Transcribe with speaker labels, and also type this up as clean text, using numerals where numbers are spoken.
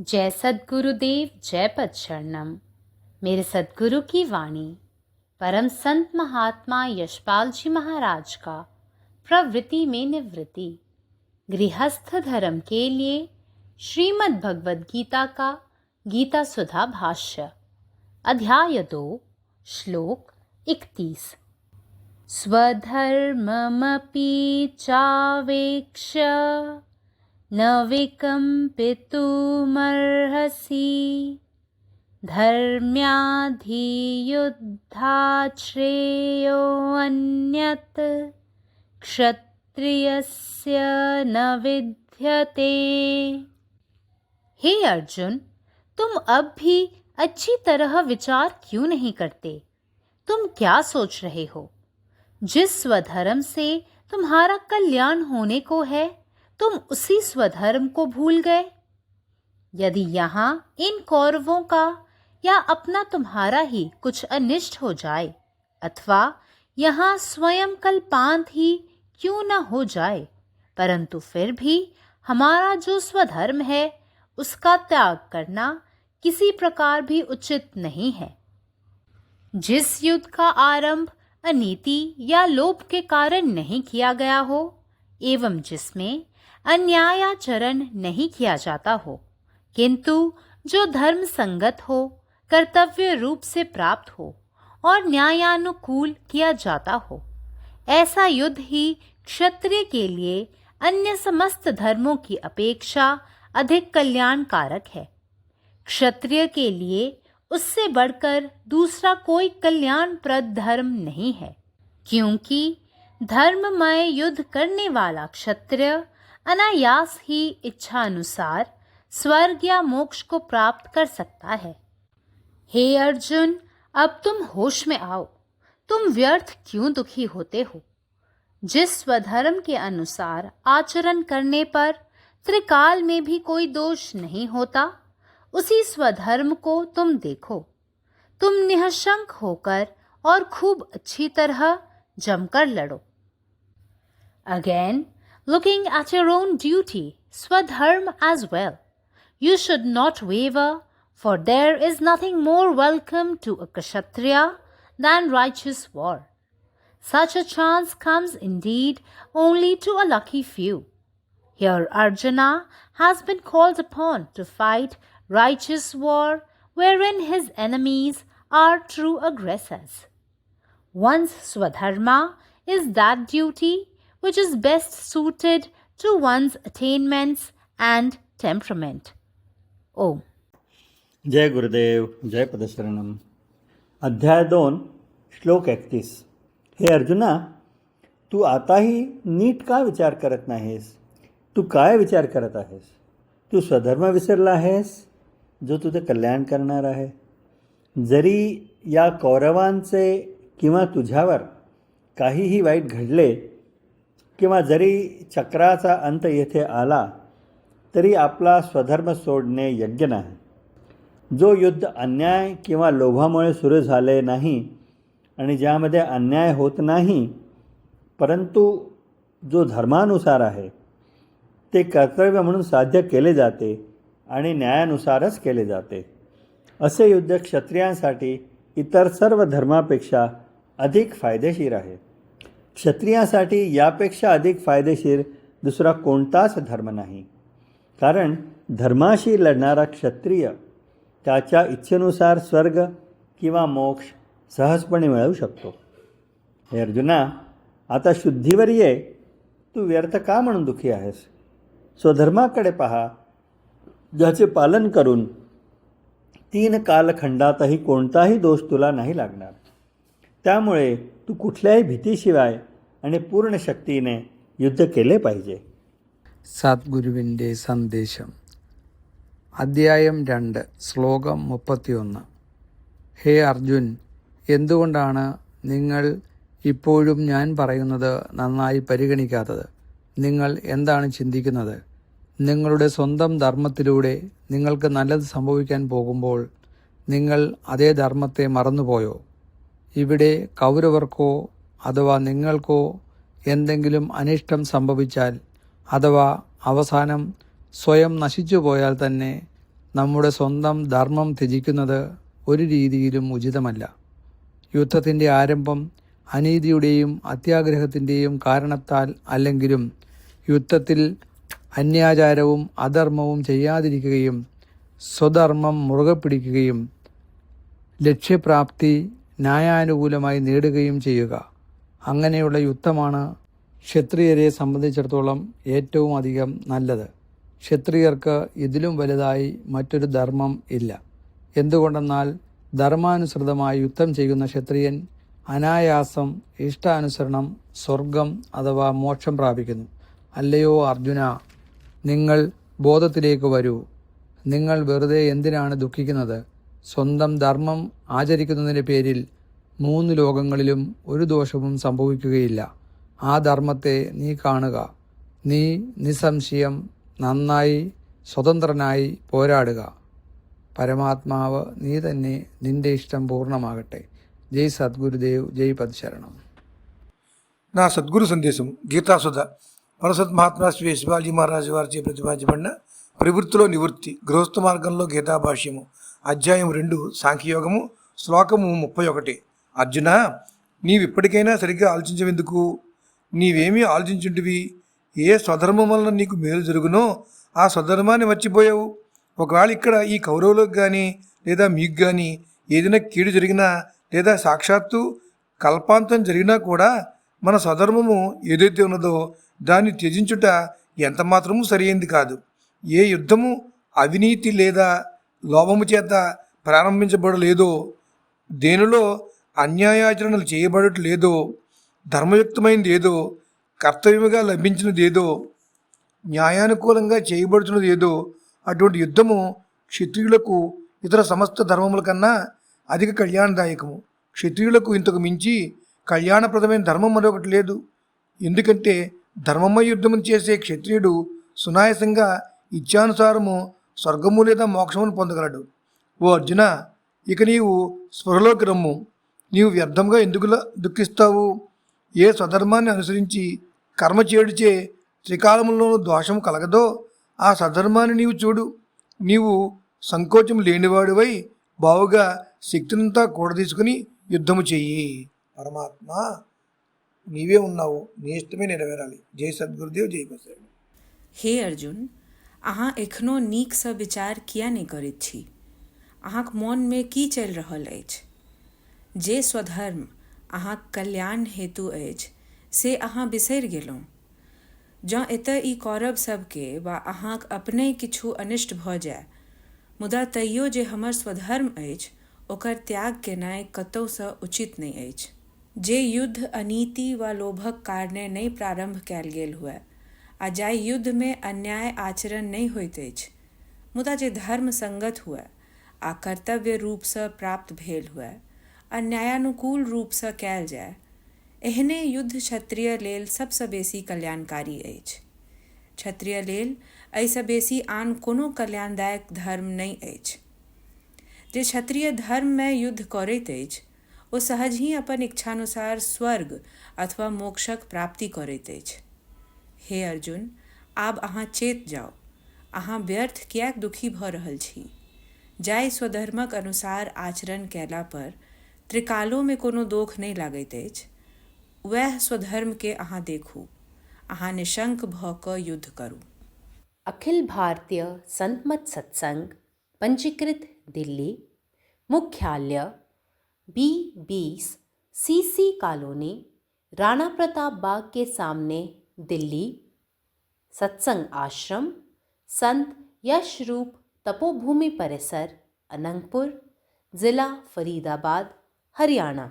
Speaker 1: जय सद्गुरुदेव, जय पद शरणम। मेरे सद्गुरु की वाणी परम संत महात्मा यशपाल जी महाराज का प्रवृत्ति में निवृत्ति गृहस्थ धर्म के लिए श्रीमद् भगवद गीता का गीता सुधा भाष्य अध्याय 2 श्लोक 31। स्वधर्ममपि चावेक्ष्य न विकम्पितुमर्हसि धर्म्याधियुद्धात् श्रेयोऽन्यत् क्षत्रियस्य न विद्यते। हे अर्जुन, तुम अब भी अच्छी तरह विचार क्यों नहीं करते? तुम क्या सोच रहे हो? जिस स्वधर्म से तुम्हारा कल्याण होने को है, तुम उसी स्वधर्म को भूल गए। यदि यहाँ इन कौरवों का या अपना तुम्हारा ही कुछ अनिष्ट हो जाए, अथवा यहाँ स्वयं कल्पांत ही क्यों न हो जाए, परंतु फिर भी हमारा जो स्वधर्म है उसका त्याग करना किसी प्रकार भी उचित नहीं है। जिस युद्ध का आरंभ अनीति या लोभ के कारण नहीं किया गया हो, एवं जिसमें अन्यायाचरण नहीं किया जाता हो, किंतु जो धर्म संगत हो, कर्तव्य रूप से प्राप्त हो और न्यायानुकूल किया जाता हो, ऐसा युद्ध ही क्षत्रिय के लिए अन्य समस्त धर्मों की अपेक्षा अधिक कल्याणकारक है। क्षत्रिय के लिए उससे बढ़कर दूसरा कोई कल्याणप्रद धर्म नहीं है, क्योंकि धर्ममय युद्ध करने वाला क्षत्रिय अनायास ही इच्छा अनुसार स्वर्ग या मोक्ष को प्राप्त कर सकता है। हे अर्जुन, अब तुम होश में आओ। तुम व्यर्थ क्यों दुखी होते हो? जिस स्वधर्म के अनुसार आचरण करने पर त्रिकाल में भी कोई दोष नहीं होता, उसी स्वधर्म को तुम देखो। तुम निःशंक होकर और खूब अच्छी तरह जमकर लड़ो। Again, looking at your own duty, swadharma as well, you should not waver, for there is nothing more welcome to a kshatriya than righteous war. Such a chance comes indeed only to a lucky few. Here Arjuna has been called upon to fight righteous war wherein his enemies are true aggressors. One's swadharma is that duty which is best suited to one's attainments and temperament. Om.
Speaker 2: जय गुरुदेव, जय पदशरणम। अध्याय 2 श्लोक 31। हे अर्जुना, तू आताही NEET का विचार करत नाहीस? तू काय विचार करत आहेस? तू स्वधर्म विसरला आहेस, जो तुझे कल्याण करणार आहे? जरी या कौरवांचे किंवा तुझ्यावर काहीही वाईट घडले, किंवा जरी चक्राचा अंत येथे आला, तरी आपला स्वधर्म सोडणे योग्य नाही। जो युद्ध अन्याय किंवा लोभामुळे सुरू झाले नाही आणि ज्यामध्ये अन्याय होत नाही, परंतु जो धर्मानुसार आहे, ते कर्तव्य म्हणून साध्य केले जाते आणि न्यायानुसारच केले जाते, असे युद्ध क्षत्रियांसाठी इतर सर्व धर्मापेक्षा अधिक फायदेशीर आहे। क्षत्रियासाठी यापेक्षा अधिक फायदेशीर दुसरा कोणताच धर्म नाही, कारण धर्माशी लढणारा क्षत्रिय त्याच्या इच्छेनुसार स्वर्ग किंवा मोक्ष सहजपणे मिळवू शकतो। हे अर्जुना, आता शुद्धीवर ये। तू व्यर्थ का म्हणून दुःखी आहेस? स्वधर्माकडे पहा, ज्याचे पालन करून 3 कालखंडातही कोणताही दोष तुला नाही लागणार। त्यामुळे तू कुठल्याही भीतीशिवाय आणि पूर्ण शक्तीने युद्ध केले पाहिजे।
Speaker 3: സദ്ഗുരുവിൻ്റെ സന്ദേശം അദ്ധ്യായം 2 ശ്ലോകം 31. ഹേ അർജുൻ, എന്തുകൊണ്ടാണ് നിങ്ങൾ ഇപ്പോഴും ഞാൻ പറയുന്നത് നന്നായി പരിഗണിക്കാത്തത്? നിങ്ങൾ എന്താണ് ചിന്തിക്കുന്നത്? നിങ്ങളുടെ സ്വന്തം ധർമ്മത്തിലൂടെ നിങ്ങൾക്ക് നല്ലത് സംഭവിക്കാൻ പോകുമ്പോൾ നിങ്ങൾ അതേ ധർമ്മത്തെ മറന്നുപോയോ? ഇവിടെ കൗരവർക്കോ അഥവാ നിങ്ങൾക്കോ എന്തെങ്കിലും അനിഷ്ടം സംഭവിച്ചാൽ, അഥവാ അവസാനം സ്വയം നശിച്ചു പോയാൽ തന്നെ നമ്മുടെ സ്വന്തം ധർമ്മം ത്യജിക്കുന്നത് ഒരു രീതിയിലും ഉചിതമല്ല. യുദ്ധത്തിൻ്റെ ആരംഭം അനീതിയുടെയും അത്യാഗ്രഹത്തിൻ്റെയും കാരണത്താൽ അല്ലെങ്കിലും യുദ്ധത്തിൽ അന്യാചാരവും അധർമ്മവും ചെയ്യാതിരിക്കുകയും സ്വധർമ്മം മുറുകെ പിടിക്കുകയും ലക്ഷ്യപ്രാപ്തി ന്യായാനുകൂലമായി നേടുകയും ചെയ്യുക. അങ്ങനെയുള്ള യുദ്ധമാണ് ക്ഷത്രിയരെ സംബന്ധിച്ചിടത്തോളം ഏറ്റവും അധികം നല്ലത്. ക്ഷത്രിയർക്ക് ഇതിലും വലുതായി മറ്റൊരു ധർമ്മം ഇല്ല. എന്തുകൊണ്ടെന്നാൽ ധർമാനുസൃതമായി യുദ്ധം ചെയ്യുന്ന ക്ഷത്രിയൻ അനായാസം ഇഷ്ടാനുസരണം സ്വർഗം അഥവാ മോക്ഷം പ്രാപിക്കുന്നു. അല്ലയോ അർജുന, നിങ്ങൾ ബോധത്തിലേക്ക് വരൂ. നിങ്ങൾ വെറുതെ എന്തിനാണ് ദുഃഖിക്കുന്നത്? സ്വന്തം ധർമ്മം ആചരിക്കുന്നതിൻ്റെ പേരിൽ 3 ലോകങ്ങളിലും ഒരു ദോഷവും സംഭവിക്കുകയില്ല. ആ ധർമ്മത്തെ നീ കാണുക. നീ നിസ്സംശയം നന്നായി സ്വതന്ത്രനായി പോരാടുക. പരമാത്മാവ് നീ തന്നെ. നിന്റെ ഇഷ്ടം పూర్ణమాగట్టే. జై సద్గురుదేవ్. జై పదశరణం.
Speaker 4: నా సద్గురు సందేశం గీతాసుధ పరసత్ మహాత్మా శ్రీ శివాజీ మహారాజు వారిచే ప్రతిపాదించబడిన ప్రవృత్తిలో నివృత్తి గృహస్థ మార్గంలో గీతాభాష్యము అధ్యాయం 2 సాంఖ్యయోగము శ్లోకము 31. అర్జున, నీవిప్పటికైనా సరిగ్గా ఆలోచించవెందుకు? నీవేమీ ఆలోచించుంటివి? ఏ స్వధర్మం వలన నీకు మేలు జరుగునో ఆ స్వధర్మాన్ని మర్చిపోయావు. ఒకవేళ ఇక్కడ ఈ కౌరవులకు కానీ లేదా మీకు కానీ ఏదైనా కీడు జరిగినా లేదా సాక్షాత్తు కల్పాంతం జరిగినా కూడా మన స్వధర్మము ఏదైతే ఉన్నదో దాన్ని త్యజించుట ఎంత మాత్రమూ సరైంది కాదు. ఏ యుద్ధము అవినీతి లేదా లోభము చేత ప్రారంభించబడలేదో, దేనిలో అన్యాయాచరణలు చేయబడట్లేదో, ధర్మయుక్తమైనది ఏదో, కర్తవ్యముగా లభించినది ఏదో, న్యాయానుకూలంగా చేయబడుతున్నది ఏదో అటువంటి యుద్ధము క్షత్రియులకు ఇతర సమస్త ధర్మముల కన్నా అధిక కళ్యాణదాయకము. క్షత్రియులకు ఇంతకు మించి కళ్యాణప్రదమైన ధర్మం మరొకటి లేదు. ఎందుకంటే ధర్మమయ యుద్ధమును చేసే క్షత్రియుడు సునాయాసంగా ఇచ్ఛానుసారము స్వర్గము లేదా మోక్షమును పొందగలడు. ఓ అర్జున, ఇక నీవు స్పృహలోకి రమ్ము. నీవు వ్యర్థంగా ఎందుకు దుఃఖిస్తావు? ఏ స్వధర్మాన్ని అనుసరించి కర్మ చేడుచే త్రికాలములోనూ దోషము కలగదో ఆ సధర్మాన్ని నీవు చూడు. నీవు సంకోచం లేనివాడివై బావుగా శక్తినంతా కూడదీసుకుని యుద్ధము చెయ్యి. పరమాత్మ నీవే ఉన్నావు, నీ ఇష్టమే నెరవేరాలి. జై సద్గురుదేవ్. జై బసవేశ్వర.
Speaker 5: हे अर्जुन, अहाँ एखनो नीक सँ विचार किया नहि करैत छी? अहाँक मोन में की चलि रहल अछि? जे स्वधर्म अहाँक कल्याण हेतु अछि से अहाँ बिसरि गेलहुँ। जँ एतय ई कौरव सबके वा अहाँक अपने किछु अनिष्ट भऽ जाय, मुदा तैयो जे हमर स्वधर्म अछि ओकर त्याग केनाइ कतहुसँ उचित नहि अछि। जे युद्ध अनीति वा लोभक कारणे नहि प्रारंभ कयल गेल हुए आ जाहि युद्ध में अन्याय आचरण नहीं होइत अछि, मुदा जे धर्म संगत हुए आ कर्तव्य रूप सँ प्राप्त भेल हुए आ न्यायानुकूल रूप सँ कयल जाय, एहने युद्ध क्षत्रिय लेल सबसँ बेसी कल्याणकारी अछि। क्षत्रिय लेल एहिसँ बेसी आन कोनो कल्याणदायक धर्म नहीं अछि। जे क्षत्रिय धर्म में युद्ध करैत अछि ओ सहज ही अपन इच्छानुसार स्वर्ग अथवा मोक्षक प्राप्ति करैत अछि। हे अर्जुन, आब अहाँ चेत जाउ। अहाँ व्यर्थ किएक दुखी भऽ रहल छी? जाहि स्वधर्मक अनुसार आचरण कयला पर त्रिकालो में कोनो दोख नहीं लागैत अछि, वह स्वधर्म के अहाँ देखू। अहाँ निशंक भऽ कऽ युद्ध करू।
Speaker 1: अखिल भारतीय संतमत सत्संग पंजीकृत दिल्ली, मुख्यालय B20 CC colony, Rana Pratap Bagh के सामने, दिल्ली। सत्संग आश्रम संत यशरूप तपोभूमि परिसर, अनंगपुर, जिला फरीदाबाद, हरियाणा।